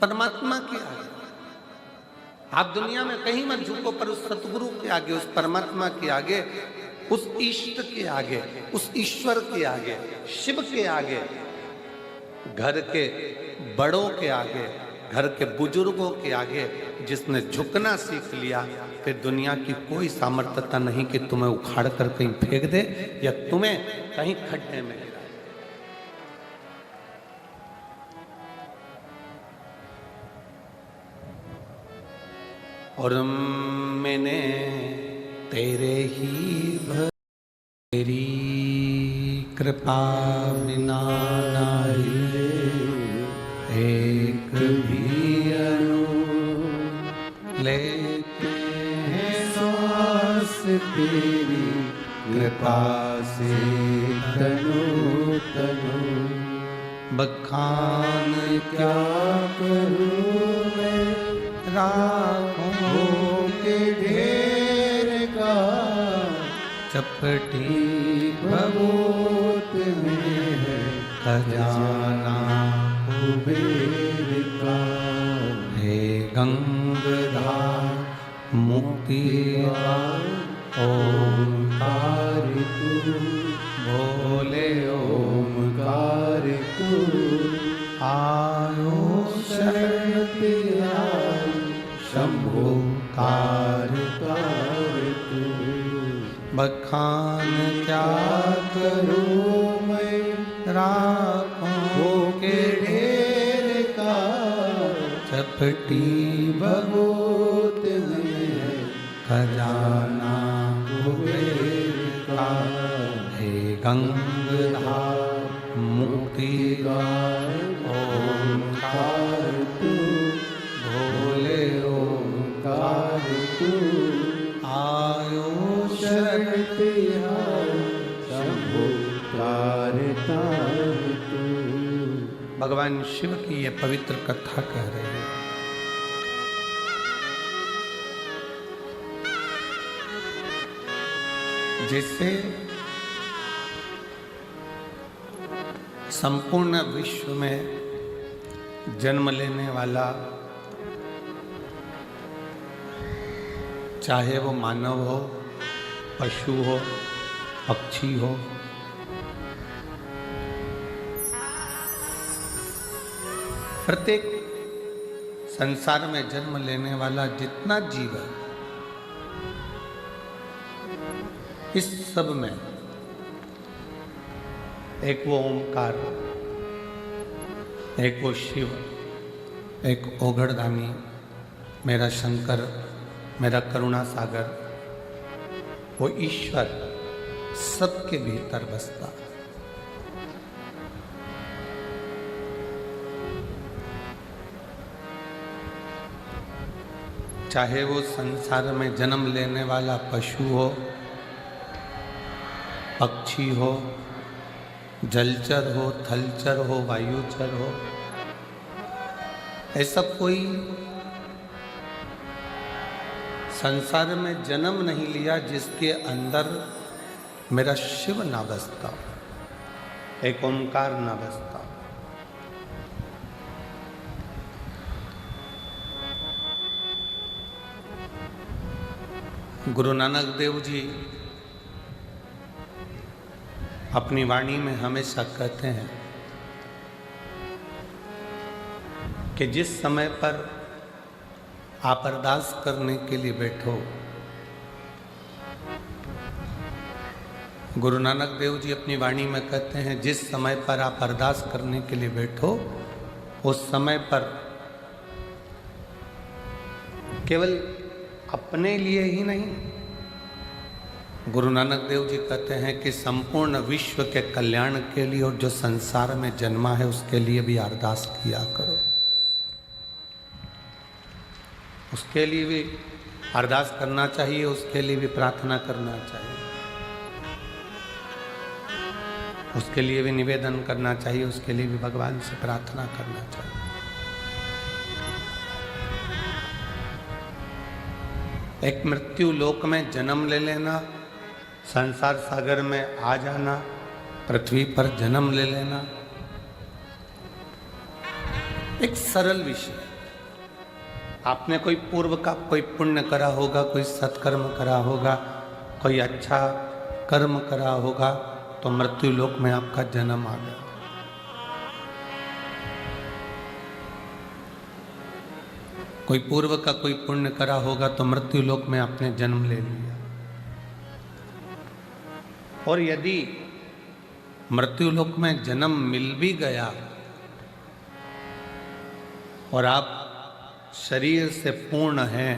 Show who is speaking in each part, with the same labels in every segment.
Speaker 1: परमात्मा के आगे। आप दुनिया में कहीं मत झुको, पर उस सतगुरु के आगे, उस परमात्मा के आगे, उस इष्ट के आगे, उस ईश्वर के आगे, शिव के आगे, घर के बड़ों के आगे, घर के बुजुर्गों के आगे जिसने झुकना सीख लिया, फिर दुनिया की कोई सामर्थ्यता नहीं कि तुम्हें उखाड़ कर कहीं फेंक दे या तुम्हें कहीं खड्डे में गिराए। और मैंने तेरे ही तेरी कृपा बिना नहीं एक भी अणु लेते हैं सांस तेरी कृपा से तनु तनु। बखान क्या करूं मैं राहों के ढेर का, चपटी भगोत में है खजाना कुबेर का। हे गंगाधर मुक्ति ओमकार तू, बोले ओमकार तू, आयो शरण तेरा शंभो कार कार तू। बखान क्या करूं मैं राहों के ढेर का, चपटी भगोत में खजाना कुबेर का। हे गंगाधर मुक्ति ओमकार तू, भोले ओमकार तू, आयो शरण तेरा शंभो कार कार तू। भगवान शिव की ये पवित्र कथा कह रहे हैं। जिससे संपूर्ण विश्व में जन्म लेने वाला, चाहे वो मानव हो, पशु हो, पक्षी हो, प्रत्येक संसार में जन्म लेने वाला जितना जीव है, इस सब में एक वो ओमकार, एक वो शिव, एक ओघड़दानी, मेरा शंकर, मेरा करुणा सागर, वो ईश्वर सबके भीतर बसता। चाहे वो संसार में जन्म लेने वाला पशु हो, पक्षी हो, जलचर हो, थलचर हो, वायुचर हो, ऐसा कोई संसार में जन्म नहीं लिया जिसके अंदर मेरा शिव ना बसता, एक ओंकार ना बसता। गुरु नानक देव जी अपनी वाणी में हमेशा कहते हैं कि जिस समय पर आप अरदास करने के लिए बैठो, गुरु नानक देव जी अपनी वाणी में कहते हैं जिस समय पर आप अरदास करने के लिए बैठो, उस समय पर केवल अपने लिए ही नहीं, गुरु नानक देव जी कहते हैं कि संपूर्ण विश्व के कल्याण के लिए और जो संसार में जन्मा है उसके लिए भी अरदास किया करो। उसके लिए भी अरदास करना चाहिए, उसके लिए भी प्रार्थना करना चाहिए, उसके लिए भी निवेदन करना चाहिए, उसके लिए भी भगवान से प्रार्थना करना चाहिए। एक मृत्यु लोक में जन्म ले लेना, संसार सागर में आ जाना, पृथ्वी पर जन्म ले लेना, एक सरल विषय। आपने कोई पूर्व का कोई पुण्य करा होगा, कोई सत्कर्म करा होगा, कोई अच्छा कर्म करा होगा, तो मृत्यु लोक में आपका जन्म आ गया। कोई पूर्व का कोई पुण्य करा होगा तो मृत्यु लोक में आपने जन्म ले लिया। और यदि मृत्यु लोक में जन्म मिल भी गया और आप शरीर से पूर्ण हैं,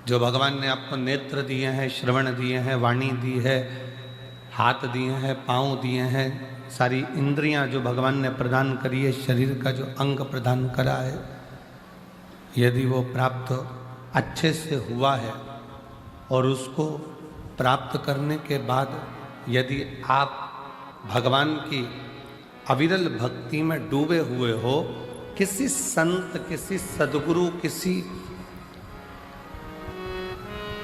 Speaker 1: जो भगवान ने आपको नेत्र दिए हैं, श्रवण दिए हैं, वाणी दी है, हाथ दिए हैं, पांव दिए हैं, सारी इंद्रियां जो भगवान ने प्रदान करी है, शरीर का जो अंग प्रदान करा है, यदि वो प्राप्त अच्छे से हुआ है और उसको प्राप्त करने के बाद यदि आप भगवान की अविरल भक्ति में डूबे हुए हो, किसी संत, किसी सद्गुरु, किसी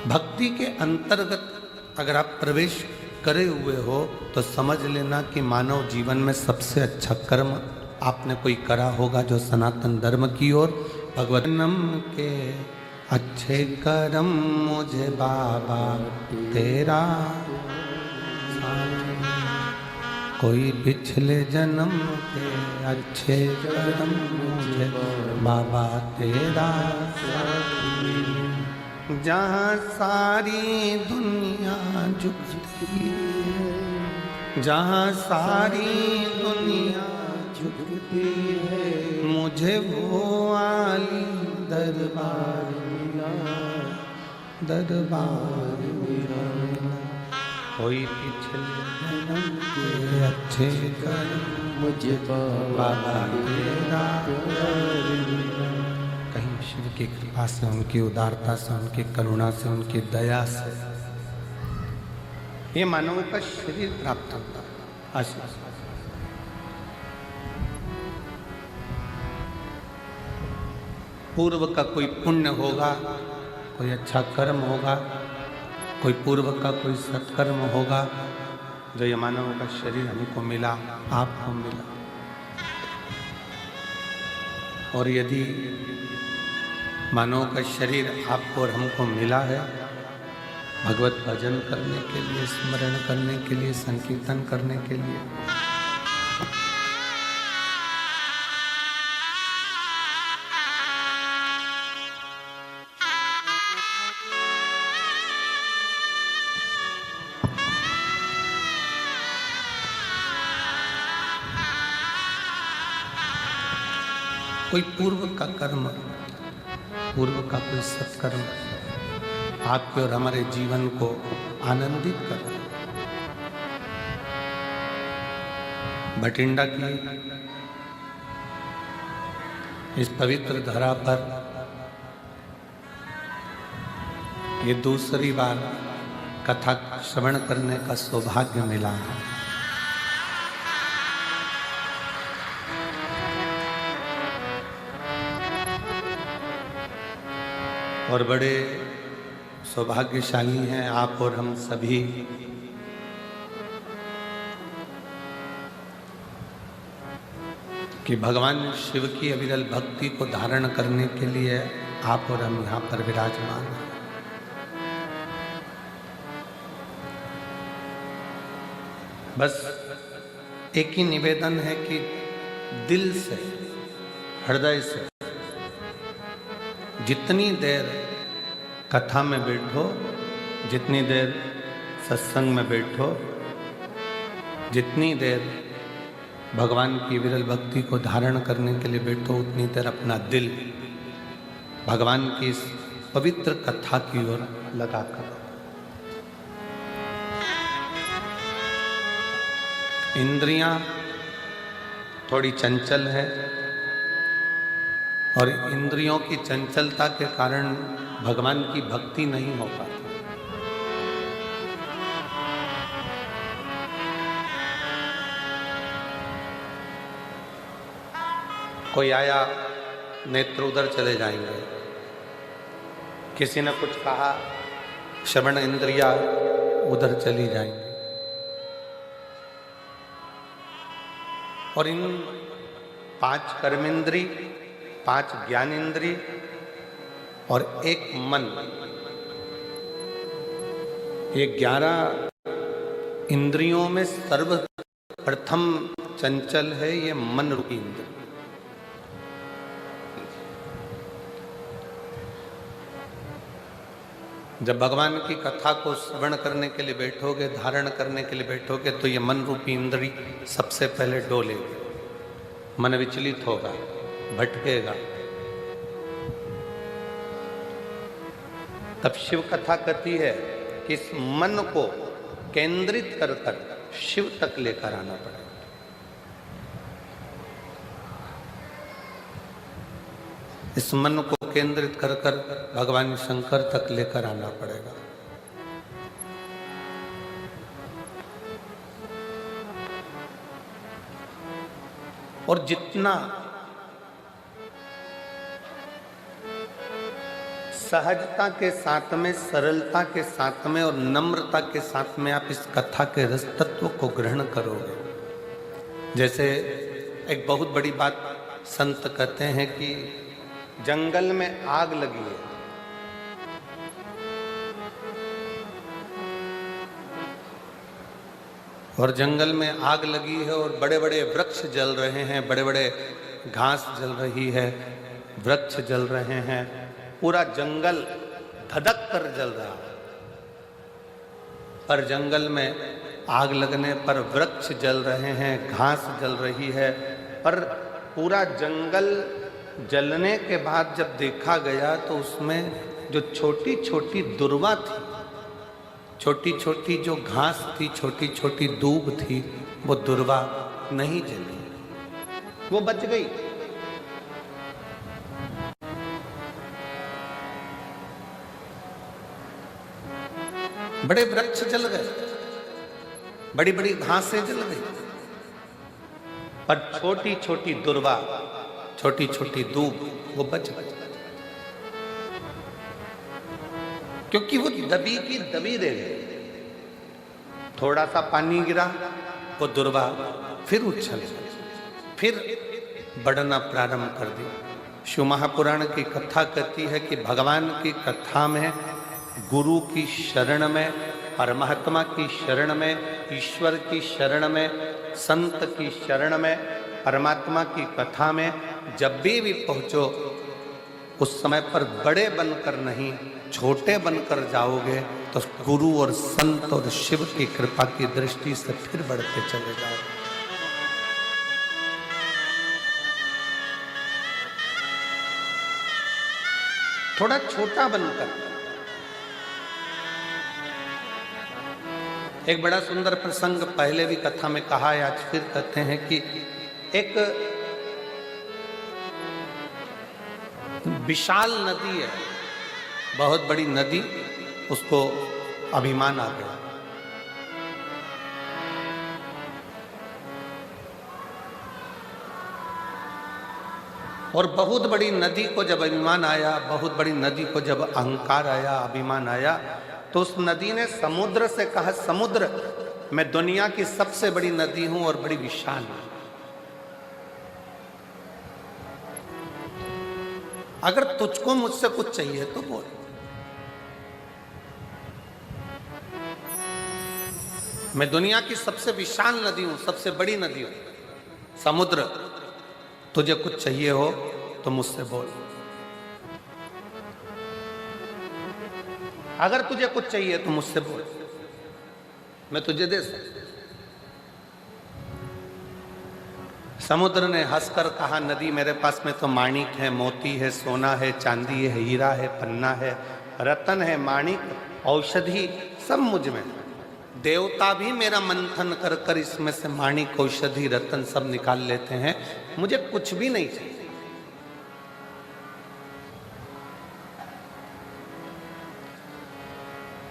Speaker 1: भक्ति के अंतर्गत अगर आप प्रवेश करे हुए हो, तो समझ लेना कि मानव जीवन में सबसे अच्छा कर्म आपने कोई करा होगा जो सनातन धर्म की ओर भगवतनम के अच्छे कर्म मुझे बाबा तेरा कोई पिछले जन्म के अच्छे कर्म मुझे बाबा तेरा। जहाँ सारी दुनिया झुकती है, जहाँ सारी दुनिया झुकती है, मुझे वो आली दरबार मिला, दरबार मिला। कोई पिछले जन्म के अच्छे कर्म मुझे बाबा तेरा। कहीं शिव की कृपा से, उनकी उदारता से, उनकी करुणा से, उनकी दया से ये मानव का शरीर प्राप्त होता है। आशीष पूर्व का कोई पुण्य होगा, कोई अच्छा कर्म होगा, कोई पूर्व का कोई सत्कर्म होगा, जो ये मानव का शरीर हमको मिला, आपको मिला। और यदि मानव का शरीर आपको और हमको मिला है भगवत भजन करने के लिए, स्मरण करने के लिए, संकीर्तन करने के लिए, कोई पूर्व का कर्म, पूर्व का कोई सत्कर्म आपके और हमारे जीवन को आनंदित कर रहा है। भटिंडा की इस पवित्र धरा पर ये दूसरी बार कथा श्रवण करने का सौभाग्य मिला है। और बड़े सौभाग्यशाली हैं आप और हम सभी कि भगवान शिव की अविरल भक्ति को धारण करने के लिए आप और हम यहाँ पर विराजमान हैं। बस एक ही निवेदन है कि दिल से, हृदय से जितनी देर कथा में बैठो, जितनी देर सत्संग में बैठो, जितनी देर भगवान की विरल भक्ति को धारण करने के लिए बैठो, उतनी देर अपना दिल भगवान की इस पवित्र कथा की ओर लगा कर। इंद्रियां थोड़ी चंचल है और इंद्रियों की चंचलता के कारण भगवान की भक्ति नहीं हो पाती। कोई आया, नेत्र उधर चले जाएंगे, किसी ने कुछ कहा, श्रवण इंद्रिया उधर चली जाएंगी। और इन 5 कर्मेंद्री, 5 ज्ञानेंद्री और 1 मन। ये 11 इंद्रियों में सर्वप्रथम चंचल है ये मन रूपी इंद्र। जब भगवान की कथा को श्रवण करने के लिए बैठोगे, धारण करने के लिए बैठोगे, तो ये मन रूपी इंद्री सबसे पहले डोलेगी, मन विचलित होगा, भटकेगा। तब शिव कथा कहती है कि इस मन को केंद्रित कर कर शिव तक लेकर आना पड़ेगा। इस मन को केंद्रित कर कर भगवान शंकर तक लेकर आना पड़ेगा। और जितना सहजता के साथ में, सरलता के साथ में और नम्रता के साथ में आप इस कथा के रस तत्व को ग्रहण करोगे। जैसे एक बहुत बड़ी बात संत कहते हैं कि जंगल में आग लगी है, और जंगल में आग लगी है और बड़े बड़े वृक्ष जल रहे हैं, बड़े बड़े घास जल रही है, वृक्ष जल रहे हैं, पूरा जंगल धधक कर जल रहा है। पर जंगल में आग लगने पर वृक्ष जल रहे हैं, घास जल रही है, पर पूरा जंगल जलने के बाद जब देखा गया तो उसमें जो छोटी छोटी दुर्वा थी, छोटी छोटी जो घास थी, छोटी छोटी दूब थी, वो दुर्वा नहीं जली, वो बच गई। बड़े वृक्ष जल गए, बड़ी बड़ी घासें जल गई, पर छोटी छोटी दुर्वा, छोटी छोटी दूब वो बच गई, क्योंकि वो दबी की दबी रह गई। थोड़ा सा पानी गिरा, वो दुर्वा फिर उछल, फिर बढ़ना प्रारंभ कर दी। शिव महापुराण की कथा कहती है कि भगवान की कथा में, गुरु की शरण में, परमात्मा की शरण में, ईश्वर की शरण में, संत की शरण में, परमात्मा की कथा में जब भी पहुंचो, उस समय पर बड़े बनकर नहीं, छोटे बनकर जाओगे तो गुरु और संत और शिव की कृपा की दृष्टि से फिर बढ़ते चले जाओ। थोड़ा छोटा बनकर। एक बड़ा सुंदर प्रसंग पहले भी कथा में कहा है, आज फिर कहते हैं कि एक विशाल नदी है, बहुत बड़ी नदी, उसको अभिमान आ गया। और बहुत बड़ी नदी को जब अभिमान आया, बहुत बड़ी नदी को जब अहंकार आया, अभिमान आया, तो उस नदी ने समुद्र से कहा, समुद्र, मैं दुनिया की सबसे बड़ी नदी हूं और बड़ी विशाल हूं, अगर तुझको मुझसे कुछ चाहिए तो बोल। मैं दुनिया की सबसे विशाल नदी हूं, सबसे बड़ी नदी हूं, समुद्र, तुझे कुछ चाहिए हो तो मुझसे बोल। अगर तुझे कुछ चाहिए तो मुझसे बोल, मैं तुझे दे सकता। समुद्र ने हंसकर कहा, नदी, मेरे पास में तो माणिक है, मोती है, सोना है, चांदी है, हीरा है, पन्ना है, रतन है, माणिक, औषधि, सब मुझ में। देवता भी मेरा मंथन कर कर इसमें से माणिक, औषधि, रतन सब निकाल लेते हैं, मुझे कुछ भी नहीं चाहिए।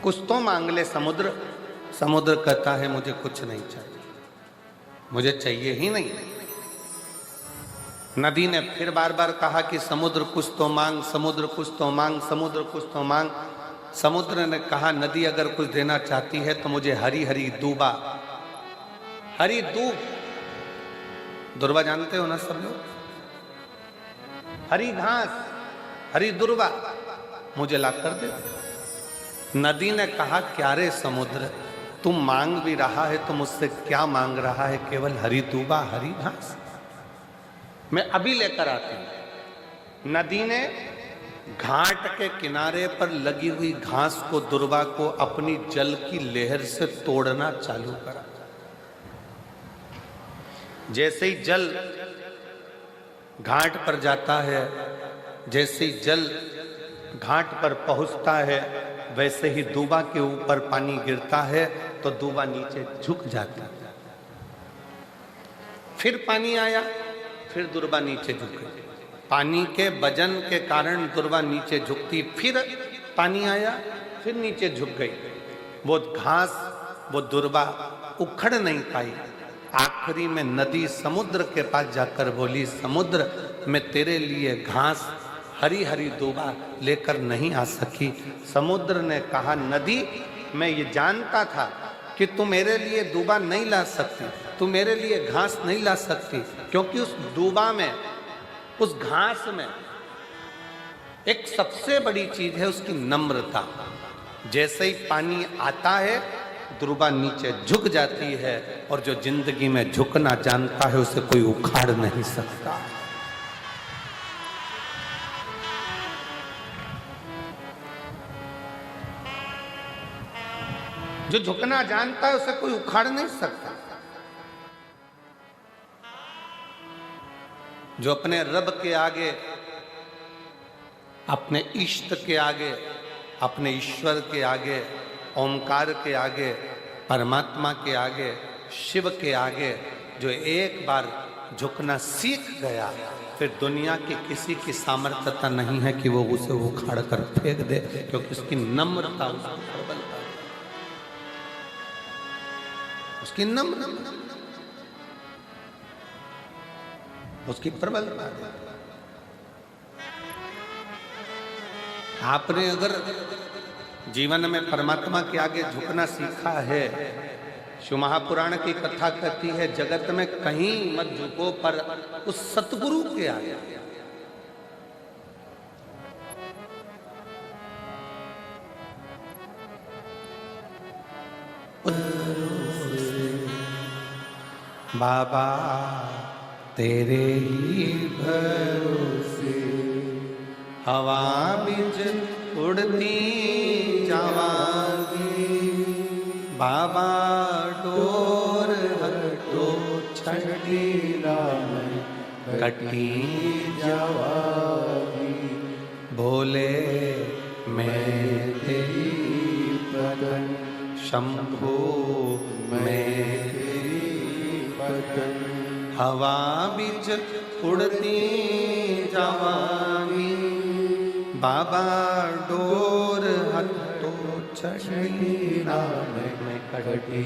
Speaker 1: कुछ तो मांग ले समुद्र। समुद्र कहता है, मुझे कुछ नहीं चाहिए, मुझे चाहिए ही नहीं। नदी ने फिर बार बार कहा कि समुद्र कुछ तो मांग, समुद्र कुछ तो मांग, समुद्र कुछ तो मांग। समुद्र ने कहा, नदी अगर कुछ देना चाहती है तो मुझे हरी हरी दूबा, हरी दूब, दुर्वा जानते हो ना सब लोग, हरी घास, हरी दुर्वा मुझे ला कर दे। नदी ने कहा, क्या रे समुद्र, तुम मांग भी रहा है तो मुझसे क्या मांग रहा है? केवल हरी दूबा, हरी घास। मैं अभी लेकर आती हूं। नदी ने घाट के किनारे पर लगी हुई घास को, दुर्वा को अपनी जल की लहर से तोड़ना चालू करा। जैसे ही जल घाट पर जाता है, जैसे ही जल घाट पर पहुंचता है, वैसे ही दूबा के ऊपर पानी गिरता है तो दूबा नीचे झुक जाता है। फिर पानी आया, फिर दुर्वा नीचे झुक गई। पानी के वजन के कारण दुर्वा नीचे झुकती, फिर पानी आया, फिर नीचे झुक गई। वो घास, वो दुर्वा उखड़ नहीं पाई। आखिरी में नदी समुद्र के पास जाकर बोली, समुद्र, मैं तेरे लिए घास, हरी हरी दूबा लेकर नहीं आ सकी। समुद्र ने कहा, नदी, मैं ये जानता था कि तू मेरे लिए दूबा नहीं ला सकती, तू मेरे लिए घास नहीं ला सकती, क्योंकि उस दूबा में, उस घास में एक सबसे बड़ी चीज है उसकी नम्रता। जैसे ही पानी आता है, दूबा नीचे झुक जाती है, और जो जिंदगी में झुकना जानता है उसे कोई उखाड़ नहीं सकता। जो झुकना जानता है उसे कोई उखाड़ नहीं सकता। जो अपने रब के आगे, अपने इष्ट के आगे, अपने ईश्वर के आगे, ओमकार के आगे, परमात्मा के आगे, शिव के आगे जो एक बार झुकना सीख गया, फिर दुनिया की किसी की सामर्थ्यता नहीं है कि वो उसे उखाड़ कर फेंक दे, क्योंकि उसकी नम्रता उसको प्रबलता, उसकी नम्रता, उसकी प्रबलता। आपने अगर जीवन में परमात्मा के आगे झुकना सीखा है, शिव महापुराण की कथा कहती है, जगत में कहीं मत झुको पर उस सतगुरु के आगे। बाबा तेरे ही भरोसे हवा बिच उड़ती जावांगी, बाबा डोर हटो छठी राम कटी जावांगी, बोले मैं तेरी पतन, शंभो मैं तेरी पतन, हवा बिच उड़ती जावांगी, बाबा डोर हटो छठी राम में कटी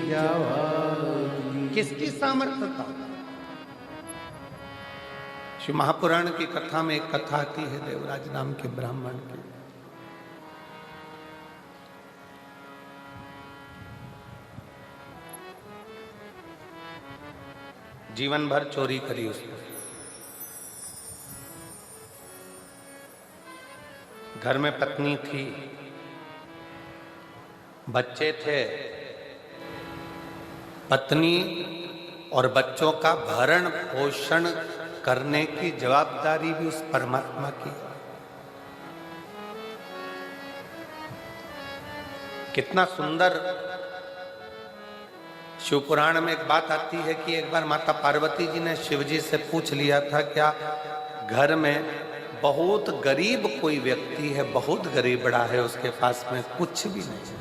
Speaker 1: जावांगी। किसकी सामर्थ्यता? शिव महापुराण की कथा में एक कथा आती है देवराज नाम के ब्राह्मण की। जीवन भर चोरी करी उसने, घर में पत्नी थी, बच्चे थे, पत्नी और बच्चों का भरण पोषण करने की जवाबदारी भी उस परमात्मा की। कितना सुंदर शिव पुराण में एक बात आती है कि एक बार माता पार्वती जी ने शिव जी से पूछ लिया था, क्या घर में बहुत गरीब कोई व्यक्ति है, बहुत गरीबड़ा है, उसके पास में कुछ भी नहीं,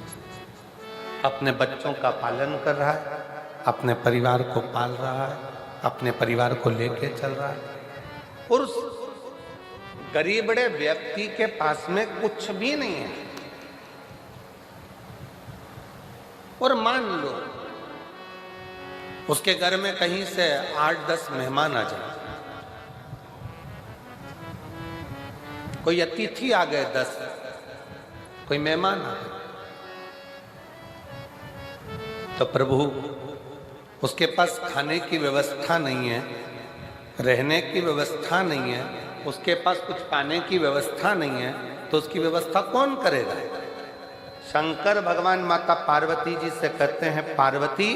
Speaker 1: अपने बच्चों का पालन कर रहा है, अपने परिवार को पाल रहा है, अपने परिवार को लेके चल रहा है, और उस गरीबड़े व्यक्ति के पास में कुछ भी नहीं है, और मान लो उसके घर में कहीं से 8-10 मेहमान आ जाए, कोई अतिथि आ गए 10, कोई मेहमान आ गए, तो प्रभु उसके पास खाने की व्यवस्था नहीं है, रहने की व्यवस्था नहीं है, उसके पास कुछ पाने की व्यवस्था नहीं है, तो उसकी व्यवस्था कौन करेगा? शंकर भगवान माता पार्वती जी से कहते हैं, पार्वती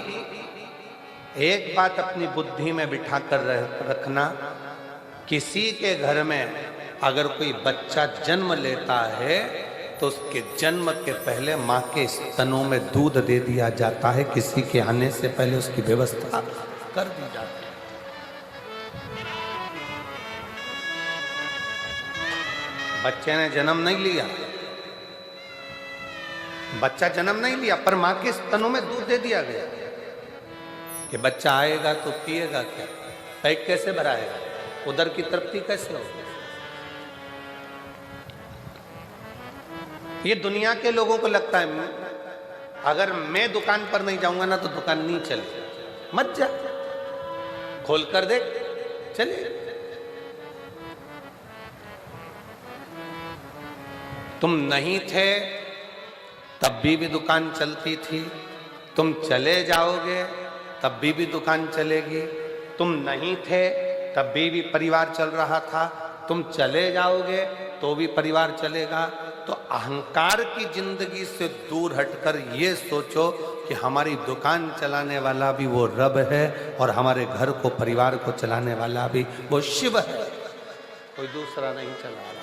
Speaker 1: एक बात अपनी बुद्धि में बिठा कर रखना, किसी के घर में अगर कोई बच्चा जन्म लेता है तो उसके जन्म के पहले माँ के स्तनों में दूध दे दिया जाता है, किसी के आने से पहले उसकी व्यवस्था कर दी जाती है। बच्चे ने जन्म नहीं लिया, बच्चा जन्म नहीं लिया, पर माँ के स्तनों में दूध दे दिया गया कि बच्चा आएगा तो पिएगा क्या, पेट कैसे भराएगा, उधर की तृप्ति कैसे होगी। ये दुनिया के लोगों को लगता है अगर मैं दुकान पर नहीं जाऊंगा ना तो दुकान नहीं चले, मत जा, खोल कर देख, चले। तुम नहीं थे तब भी दुकान चलती थी, तुम चले जाओगे तब भी दुकान चलेगी, तुम नहीं थे तब भी परिवार चल रहा था, तुम चले जाओगे तो भी परिवार चलेगा। तो अहंकार की जिंदगी से दूर हटकर ये सोचो कि हमारी दुकान चलाने वाला भी वो रब है और हमारे घर को, परिवार को चलाने वाला भी वो शिव है, कोई दूसरा नहीं चला रहा।